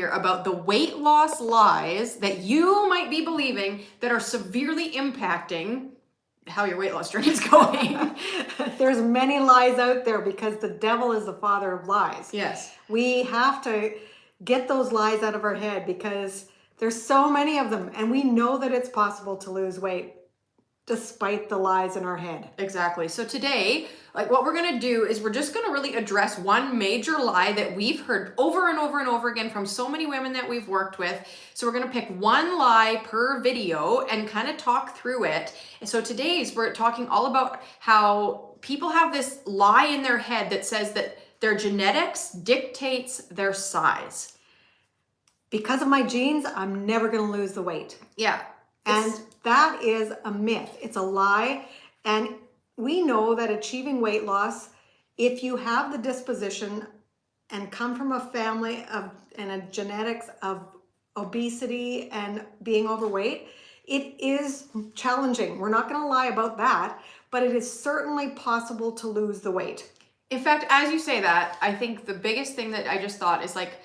about the weight loss lies that you might be believing that are severely impacting how your weight loss journey is going. There's many lies out there because the devil is the father of lies. Yes. We have to get those lies out of our head because there's so many of them, and we know that it's possible to lose weight despite the lies in our head. Exactly. So today, like what we're going to do is we're just going to really address one major lie that we've heard over and over and over again from so many women that we've worked with. So we're going to pick one lie per video and kind of talk through it. And so today's we're talking all about how people have this lie in their head that says that their genetics dictates their size. Because of my genes, I'm never going to lose the weight. Yeah. And that is a myth. It's a lie. And we know that achieving weight loss, if you have the disposition and come from a family of and a genetics of obesity and being overweight, it is challenging. We're not going to lie about that, but it is certainly possible to lose the weight. In fact, as you say that, I think the biggest thing that I just thought is like,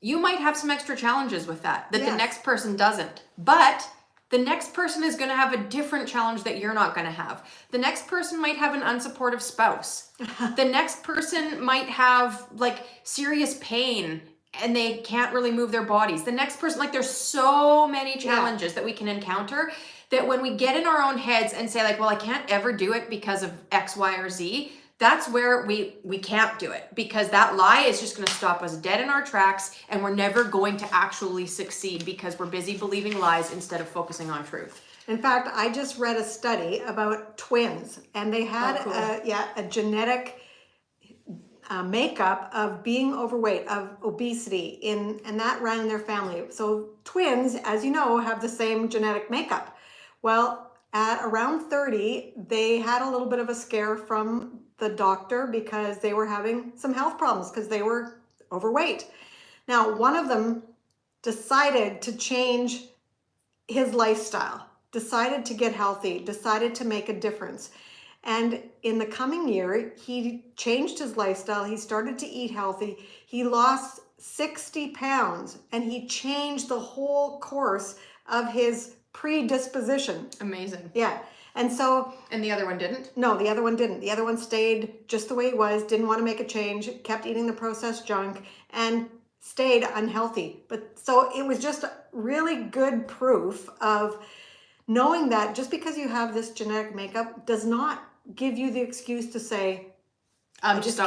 you might have some extra challenges with that Yes. the next person doesn't. But the next person is going to have a different challenge that you're not going to have. The next person might have an unsupportive spouse. The next person might have like serious pain and they can't really move their bodies. The next person, like there's so many challenges that we can encounter that when we get in our own heads and say like, well, I can't ever do it because of X, Y, or Z, that's where we can't do it because that lie is just going to stop us dead in our tracks and we're never going to actually succeed because we're busy believing lies instead of focusing on truth. In fact, I just read a study about twins and they had a genetic makeup of being overweight, of obesity, and that ran in their family. So twins, as you know, have the same genetic makeup. Well, at around 30, they had a little bit of a scare from the doctor because they were having some health problems because they were overweight. Now, one of them decided to change his lifestyle, decided to get healthy, decided to make a difference. And in the coming year, he changed his lifestyle. He started to eat healthy. He lost 60 pounds and he changed the whole course of his predisposition. Amazing. Yeah. And so... And the other one didn't? No, the other one didn't. The other one stayed just the way it was, didn't want to make a change, kept eating the processed junk, and stayed unhealthy. But so it was just really good proof of knowing that just because you have this genetic makeup does not give you the excuse to say, I just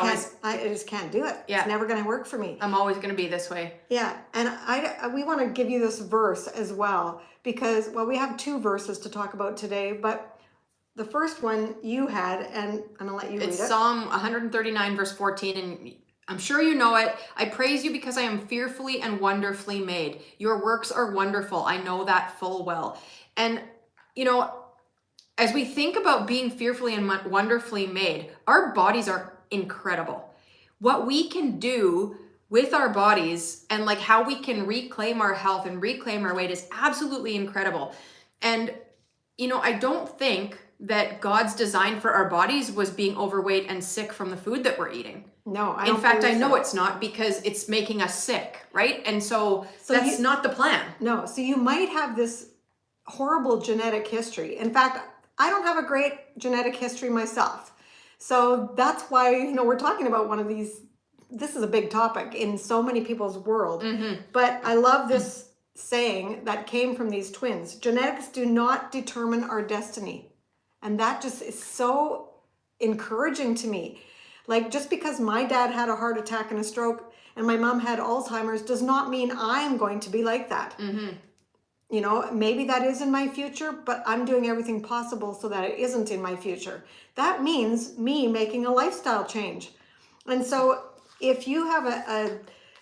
can't do it. Yeah. It's never going to work for me. I'm always going to be this way. Yeah. And we want to give you this verse as well because, well, we have two verses to talk about today, but the first one you had, and I'm going to let you read it. It's Psalm 139, verse 14, and I'm sure you know it. I praise you because I am fearfully and wonderfully made. Your works are wonderful. I know that full well. And, you know, as we think about being fearfully and wonderfully made, our bodies are incredible. What we can do with our bodies and like how we can reclaim our health and reclaim our weight is absolutely incredible. And, you know, I don't think that God's design for our bodies was being overweight and sick from the food that we're eating. No, I don't. In fact, I know it's not because it's making us sick, right? And so that's not the plan. No, so you might have this horrible genetic history. In fact, I don't have a great genetic history myself. So that's why, you know, we're talking about one of these, this is a big topic in so many people's world. Mm-hmm. But I love this saying that came from these twins. Genetics do not determine our destiny. And that just is so encouraging to me. Like, just because my dad had a heart attack and a stroke and my mom had Alzheimer's does not mean I'm going to be like that. Mm-hmm. You know, maybe that is in my future, but I'm doing everything possible so that it isn't in my future. That means me making a lifestyle change. And so if you have a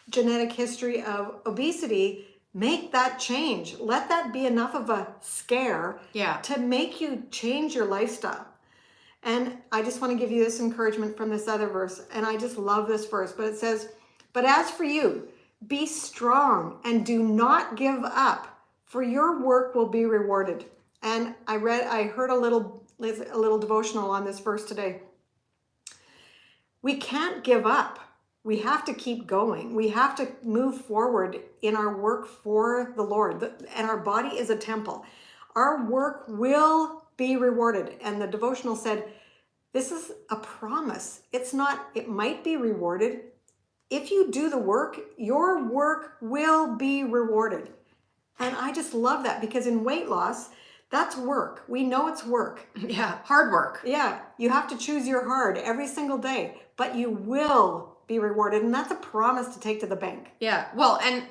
genetic history of obesity, make that change. Let that be enough of a scare to make you change your lifestyle. And I just want to give you this encouragement from this other verse. And I just love this verse, but it says, "But as for you, be strong and do not give up, for your work will be rewarded." And I heard a little devotional on this verse today. We can't give up. we have to keep going. We have to move forward in our work for the Lord. And our body is a temple. Our work will be rewarded. And the devotional said, this is a promise. It's not, it might be rewarded. If you do the work, your work will be rewarded. And I just love that, because in weight loss, that's work. We know it's work. Yeah, hard work. Yeah, you have to choose your hard every single day, but you will be rewarded. And that's a promise to take to the bank. Yeah, well, and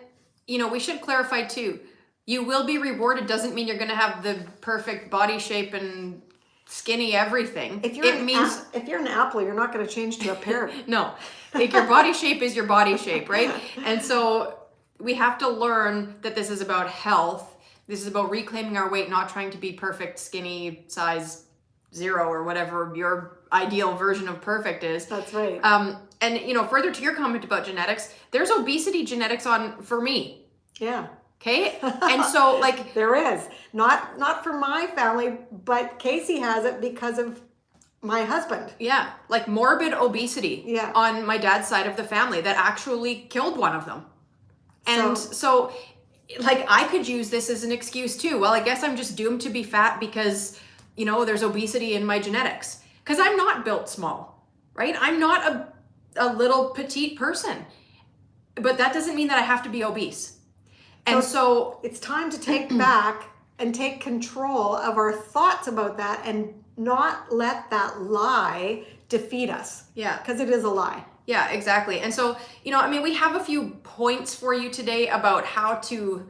we should clarify too. You will be rewarded doesn't mean you're going to have the perfect body shape and skinny everything. If you're an apple, you're not going to change to a pear. No, like your body shape is your body shape, right? And so we have to learn that this is about health. This is about reclaiming our weight, not trying to be perfect, skinny, size 0 or whatever your ideal version of perfect is. That's right. And further to your comment about genetics, there's obesity genetics for me. Yeah. Okay. And so there is not for my family, but Casey has it because of my husband. Yeah. Like morbid obesity on my dad's side of the family that actually killed one of them. And so I could use this as an excuse too. Well, I guess I'm just doomed to be fat because, there's obesity in my genetics. Because I'm not built small, right? I'm not a little petite person. But that doesn't mean that I have to be obese. And so it's time to take back and take control of our thoughts about that and not let that lie defeat us. Yeah. Because it is a lie. Yeah, exactly. And so, we have a few points for you today about how to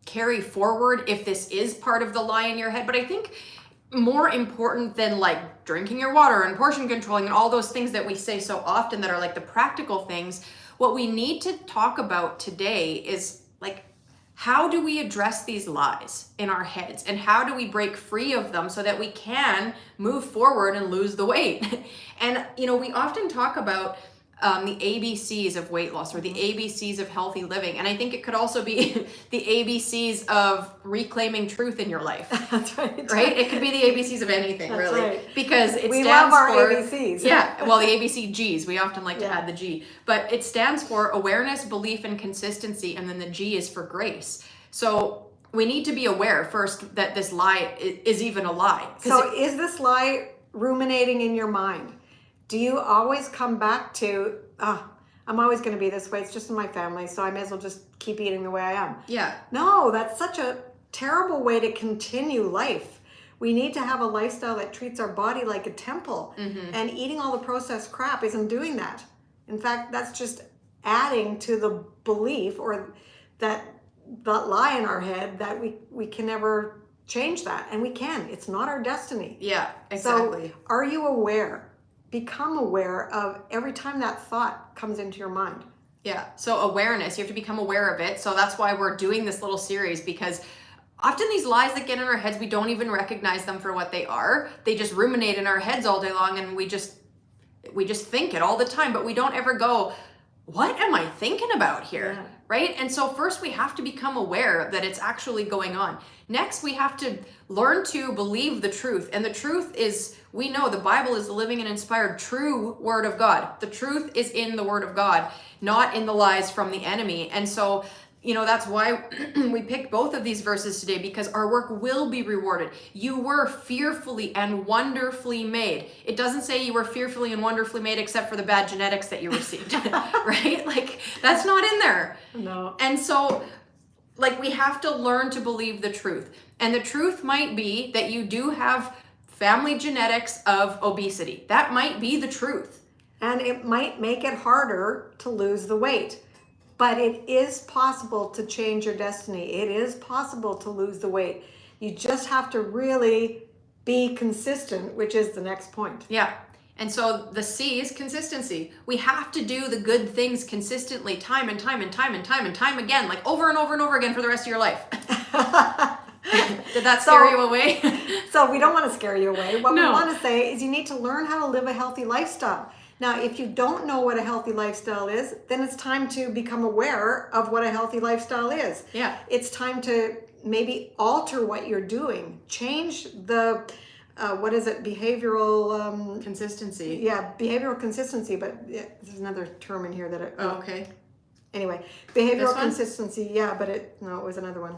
carry forward if this is part of the lie in your head. But I think more important than drinking your water and portion controlling and all those things that we say so often that are the practical things, what we need to talk about today is how do we address these lies in our heads and how do we break free of them so that we can move forward and lose the weight? And, we often talk about the ABCs of weight loss or the ABCs of healthy living. And I think it could also be the ABCs of reclaiming truth in your life. That's right. Right? It could be the ABCs of anything, That's really. right. Because we love our ABCs. Yeah. Well, the ABCGs, we often like to add the G. But it stands for awareness, belief, and consistency. And then the G is for grace. So we need to be aware first that this lie is even a lie. So is this lie ruminating in your mind? Do you always come back to, I'm always going to be this way. It's just in my family, so I may as well just keep eating the way I am. Yeah. No, that's such a terrible way to continue life. We need to have a lifestyle that treats our body like a temple. Mm-hmm. And eating all the processed crap isn't doing that. In fact, that's just adding to the belief or that lie in our head that we can never change that. And we can. It's not our destiny. Yeah, exactly. So are you aware? Become aware of every time that thought comes into your mind. Yeah. So awareness, you have to become aware of it. So that's why we're doing this little series, because often these lies that get in our heads, we don't even recognize them for what they are. They just ruminate in our heads all day long and we just think it all the time, but we don't ever go, what am I thinking about here? Yeah. Right? And so first we have to become aware that it's actually going on. Next, we have to learn to believe the truth. And the truth is, we know the Bible is the living and inspired true word of God. The truth is in the word of God, not in the lies from the enemy. And so, that's why we picked both of these verses today, because our work will be rewarded. You were fearfully and wonderfully made. It doesn't say you were fearfully and wonderfully made except for the bad genetics that you received, right? That's not in there. No. And so, we have to learn to believe the truth. And the truth might be that you do have family genetics of obesity. That might be the truth. And it might make it harder to lose the weight. But it is possible to change your destiny. It is possible to lose the weight. You just have to really be consistent, which is the next point. Yeah. And so the C is consistency. We have to do the good things consistently, time and time and time and time and time again, over and over and over again for the rest of your life. Did that scare you away? So we don't want to scare you away. What we want to say is you need to learn how to live a healthy lifestyle. Now, if you don't know what a healthy lifestyle is, then it's time to become aware of what a healthy lifestyle is. Yeah. It's time to maybe alter what you're doing, change the what is it? Behavioral, Consistency. yeah, behavioral consistency, but yeah, there's another term in here that it, Oh, okay. anyway, This behavioral one? consistency, yeah, but it was another one.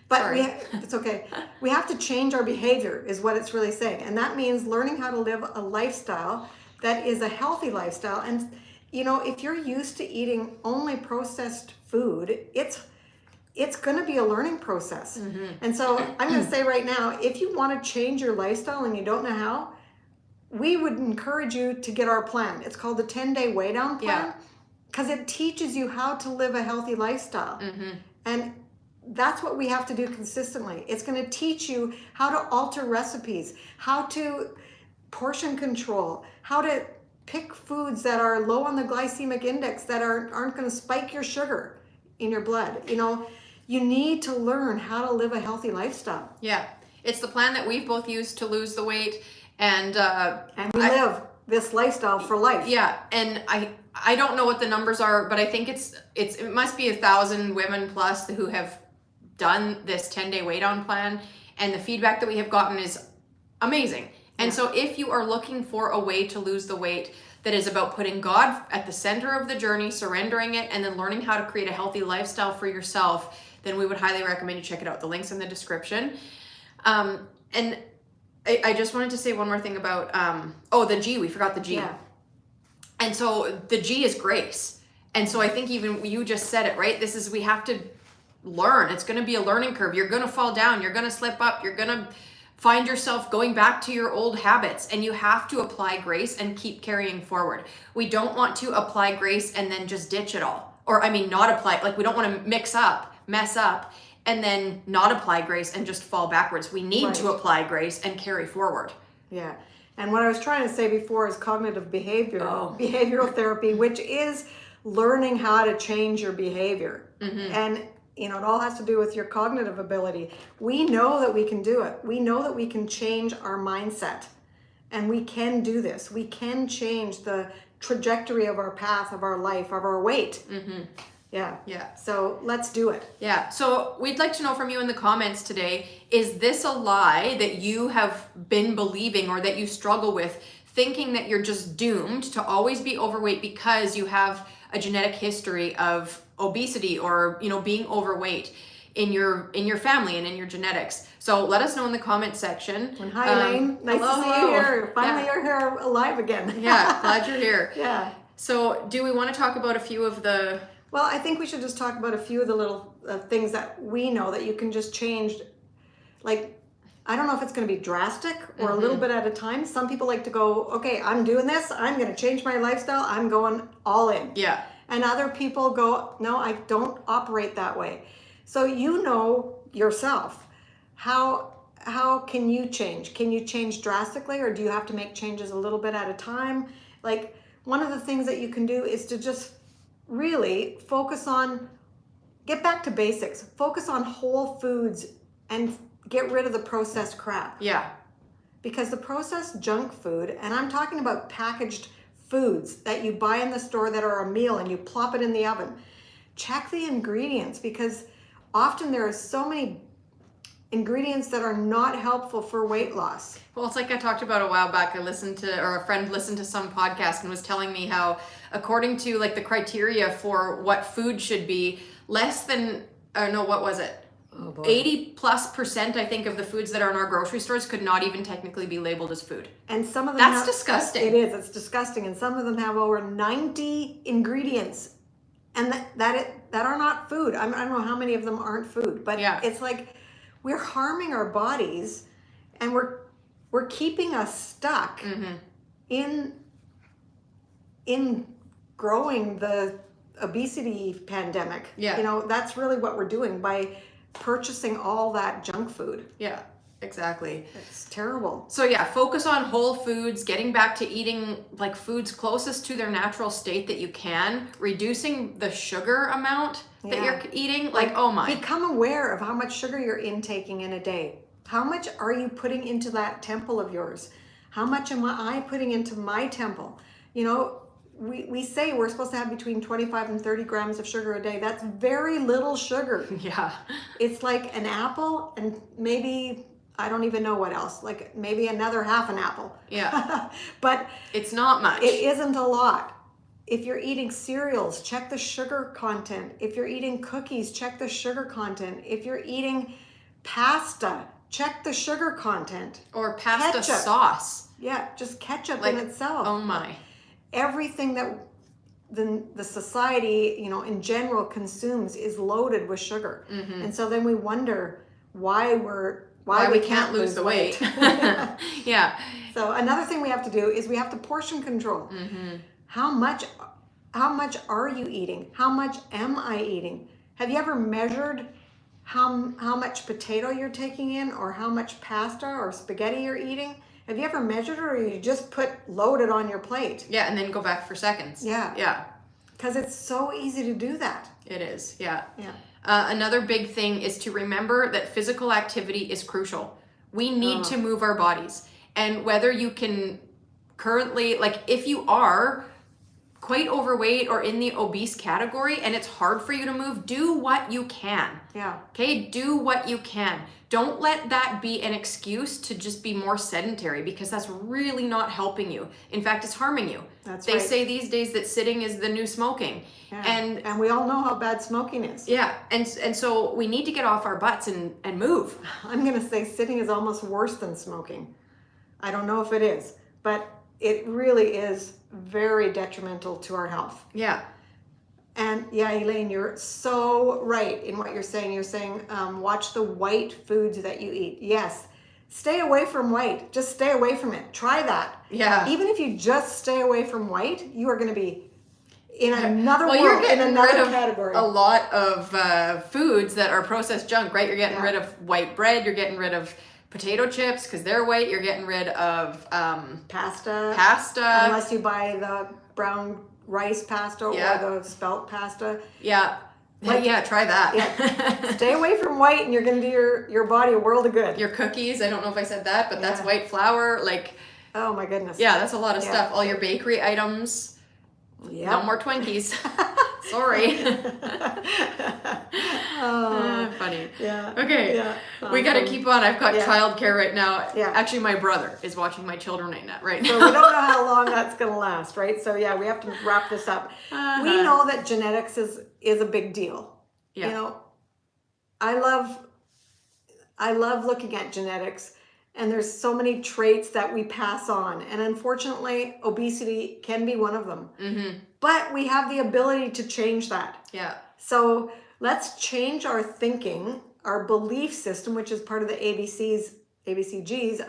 But Sorry. it's okay. We have to change our behavior is what it's really saying. And that means learning how to live a lifestyle that is a healthy lifestyle. And, you know, if you're used to eating only processed food, it's going to be a learning process. And so I'm going to say right now, if you want to change your lifestyle and you don't know how, we would encourage you to get our plan. It's called the 10-day WeighDown Plan, because it teaches you how to live a healthy lifestyle. And that's what we have to do consistently. It's going to teach you how to alter recipes, how to portion control, how to pick foods that are low on the glycemic index, that aren't going to spike your sugar in your blood. You know, you need to learn how to live a healthy lifestyle. Yeah. It's the plan that we've both used to lose the weight, and we live this lifestyle for life. Yeah, and I don't know what the numbers are, but I think it must be 1,000 women plus who have done this 10-day WeighDown Plan, and the feedback that we have gotten is amazing. And so if you are looking for a way to lose the weight that is about putting God at the center of the journey, surrendering it, and then learning how to create a healthy lifestyle for yourself, then we would highly recommend you check it out. The link's in the description. And I just wanted to say one more thing about, the G. We forgot the G. Yeah. And so the G is grace. And so I think even you just said it, right? We have to learn. It's going to be a learning curve. You're going to fall down. You're going to slip up. You're going to find yourself going back to your old habits, and you have to apply grace and keep carrying forward. We don't want to apply grace and then just ditch it all. Or, not apply, like we don't want to mess up, and then not apply grace and just fall backwards. We need to apply grace and carry forward. Yeah. And what I was trying to say before is cognitive behavioral therapy, which is learning how to change your behavior. And, it all has to do with your cognitive ability. We know that we can do it. We know that we can change our mindset. And we can do this. We can change the trajectory of our path, of our life, of our weight. Yeah. So let's do it. Yeah. So we'd like to know from you in the comments today, is this a lie that you have been believing or that you struggle with, thinking that you're just doomed to always be overweight because you have a genetic history of obesity or, being overweight in your family and in your genetics? So let us know in the comment section. And hi, Elaine. Nice to see you here. Finally, you're here alive again. Yeah. Glad you're here. Yeah. So do we want to talk about a few of the... Well, I think we should just talk about a few of the little things that we know that you can just change. Like, I don't know if it's going to be drastic or a little bit at a time. Some people like to go, okay, I'm doing this. I'm going to change my lifestyle. I'm going all in. Yeah. And other people go, no, I don't operate that way. So you know yourself. How can you change? Can you change drastically, or do you have to make changes a little bit at a time? Like, one of the things that you can do is to just really get back to basics. Focus on whole foods and get rid of the processed crap. Yeah. Because the processed junk food, and I'm talking about packaged foods that you buy in the store that are a meal and you plop it in the oven. Check the ingredients, because often there are so many ingredients that are not helpful for weight loss. Well, it's like I talked about a while back. A friend listened to some podcast and was telling me how, according to like the criteria for what food should be, what was it? Oh boy. 80+% I think of the foods that are in our grocery stores could not even technically be labeled as food. And some of them That's disgusting. It is. It's disgusting. And some of them have over 90 ingredients, and that are not food. I don't know how many of them aren't food, but it's like we're harming our bodies, and we're keeping us stuck in growing the obesity pandemic. Yeah. That's really what we're doing by purchasing all that junk food. Yeah, exactly. It's terrible. So yeah, focus on whole foods, getting back to eating like foods closest to their natural state that you can, reducing the sugar amount that you're eating. Like, oh my. Become aware of how much sugar you're intaking in a day. How much are you putting into that temple of yours? How much am I putting into my temple? We say we're supposed to have between 25 and 30 grams of sugar a day. That's very little sugar. Yeah. It's like an apple and maybe I don't even know what else, like maybe another half an apple. Yeah. But It's not much. it isn't a lot. If you're eating cereals, check the sugar content. If you're eating cookies, check the sugar content. If you're eating pasta, check the sugar content. Or pasta Ketchup. sauce. Yeah, just ketchup Like, in itself. oh my. Everything that the society, in general consumes is loaded with sugar. Mm-hmm. And so then we wonder why we can't lose the weight. Yeah. So another thing we have to do is we have to portion control. Mm-hmm. How much are you eating? How much am I eating? Have you ever measured how much potato you're taking in, or how much pasta or spaghetti you're eating? Have you ever measured it, or you just put loaded on your plate? Yeah, and then go back for seconds. Yeah. Yeah. Because it's so easy to do that. It is. Yeah. Yeah. Another big thing is to remember that physical activity is crucial. We need to move our bodies. And whether you can currently, like if you are quite overweight or in the obese category and it's hard for you to move, do what you can. Yeah. Okay, do what you can. Don't let that be an excuse to just be more sedentary, because that's really not helping you. In fact, it's harming you. They say these days that sitting is the new smoking. Yeah. And we all know how bad smoking is. yeah, and so we need to get off our butts and move. I'm going to say sitting is almost worse than smoking. I don't know if it is, but it really is very detrimental to our health. Yeah. And yeah, Elaine, you're so right in what you're saying. You're saying watch the white foods that you eat. Yes. Stay away from white. Just stay away from it. Try that. Yeah. Even if you just stay away from white, you are going to be in another well, world, you're getting in another rid of category. a lot of foods that are processed junk, right? You're getting rid of white bread. You're getting rid of potato chips because they're white. You're getting rid of pasta. Unless you buy the brown rice pasta or the spelt pasta. Yeah. Yeah, try that. Yeah. Stay away from white and you're going to do your body a world of good. Your cookies, I don't know if I said that, but that's white flour. Like, oh my goodness. Yeah, that's a lot of stuff. All your bakery items. Yeah. No more Twinkies. Sorry. Funny. Yeah. Okay. Yeah. We got to keep on. I've got childcare right now. Yeah. Actually, my brother is watching my children right now. So we don't know how long that's going to last, right? So yeah, we have to wrap this up. We know that genetics is a big deal. Yeah. You know, I love looking at genetics, and there's so many traits that we pass on, and unfortunately, obesity can be one of them. Mm-hmm. But we have the ability to change that. Yeah. So let's change our thinking, our belief system, which is part of the ABCGs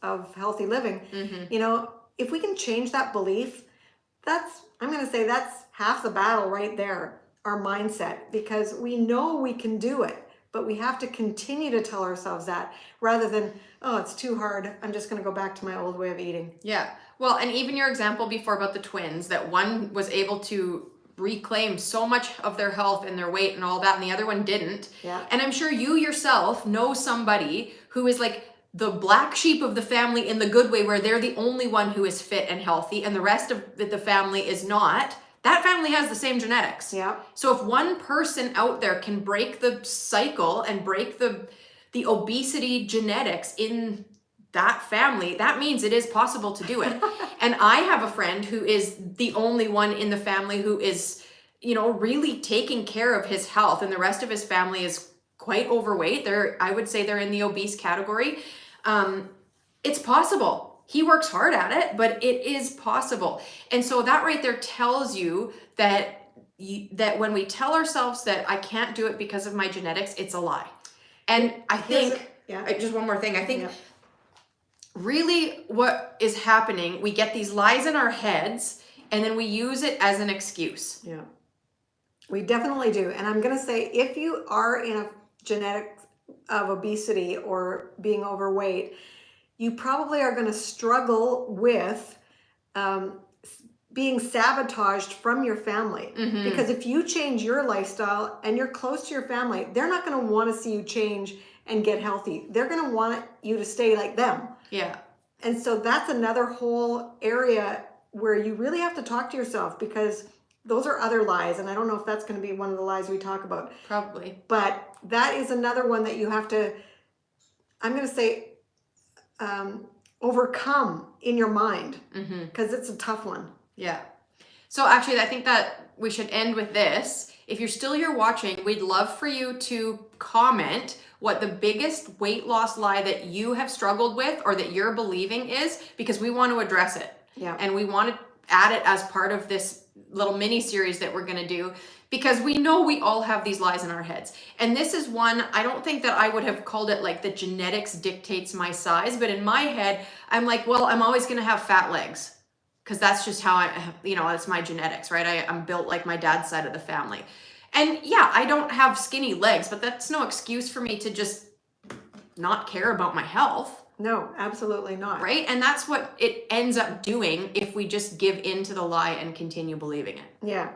of healthy living. Mm-hmm. You know, if we can change that belief, I'm going to say that's half the battle right there, our mindset, because we know we can do it. But we have to continue to tell ourselves that rather than, oh, it's too hard. I'm just going to go back to my old way of eating. Yeah. Well, and even your example before about the twins, that one was able to reclaim so much of their health and their weight and all that, and the other one didn't. Yeah. And I'm sure you yourself know somebody who is like the black sheep of the family in the good way, where they're the only one who is fit and healthy and the rest of the family is not. That family has the same genetics. Yeah. So if one person out there can break the cycle and break the obesity genetics in that family, that means it is possible to do it. And I have a friend who is the only one in the family who is, you know, really taking care of his health, and the rest of his family is quite overweight. I would say they're in the obese category. It's possible. He works hard at it, but it is possible. And so that right there tells you that when we tell ourselves that I can't do it because of my genetics, it's a lie. And I think, just one more thing, I think really what is happening, we get these lies in our heads and then we use it as an excuse. Yeah, we definitely do. And I'm going to say, if you are in a genetic of obesity or being overweight, you probably are going to struggle with being sabotaged from your family. Mm-hmm. Because if you change your lifestyle and you're close to your family, they're not going to want to see you change and get healthy. They're going to want you to stay like them. Yeah. And so that's another whole area where you really have to talk to yourself, because those are other lies. And I don't know if that's going to be one of the lies we talk about. Probably. But that is another one that you have to, I'm going to say, overcome in your mind, because it's a tough one. Yeah. So actually, I think that we should end with this. If you're still here watching, we'd love for you to comment what the biggest weight loss lie that you have struggled with or that you're believing is, because we want to address it. Yeah. And we want to add it as part of this little mini series that we're going to do, because we know we all have these lies in our heads. And this is one, I don't think that I would have called it like the genetics dictates my size, but in my head, I'm like, well, I'm always going to have fat legs. Because that's just how it's my genetics, right? I'm built like my dad's side of the family. And yeah, I don't have skinny legs, but that's no excuse for me to just not care about my health. No, absolutely not. Right? And that's what it ends up doing if we just give in to the lie and continue believing it. Yeah.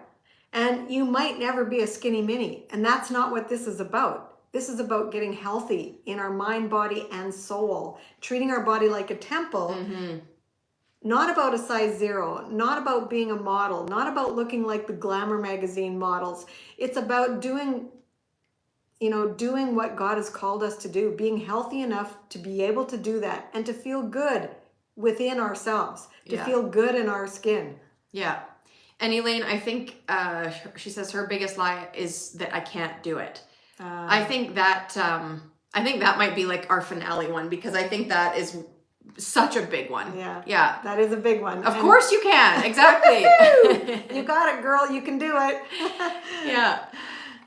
And you might never be a skinny mini. And that's not what this is about. This is about getting healthy in our mind, body, and soul. Treating our body like a temple. Not about a size 0, not about being a model, not about looking like the Glamour magazine models. It's about doing what God has called us to do, being healthy enough to be able to do that and to feel good within ourselves, to feel good in our skin. Yeah. And Elaine, I think she says her biggest lie is that I can't do it. I think that might be like our finale one, because I think that is such a big one. Yeah. That is a big one. Of course you can. Exactly. You got it, girl. You can do it. Yeah.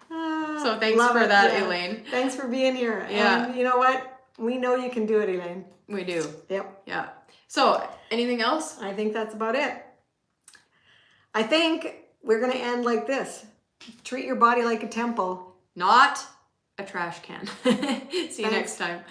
So thanks for that, Elaine. Thanks for being here. Yeah. And you know what? We know you can do it, Elaine. We do. Yep. Yeah. So anything else? I think that's about it. I think we're going to end like this. Treat your body like a temple. Not a trash can. See you next time.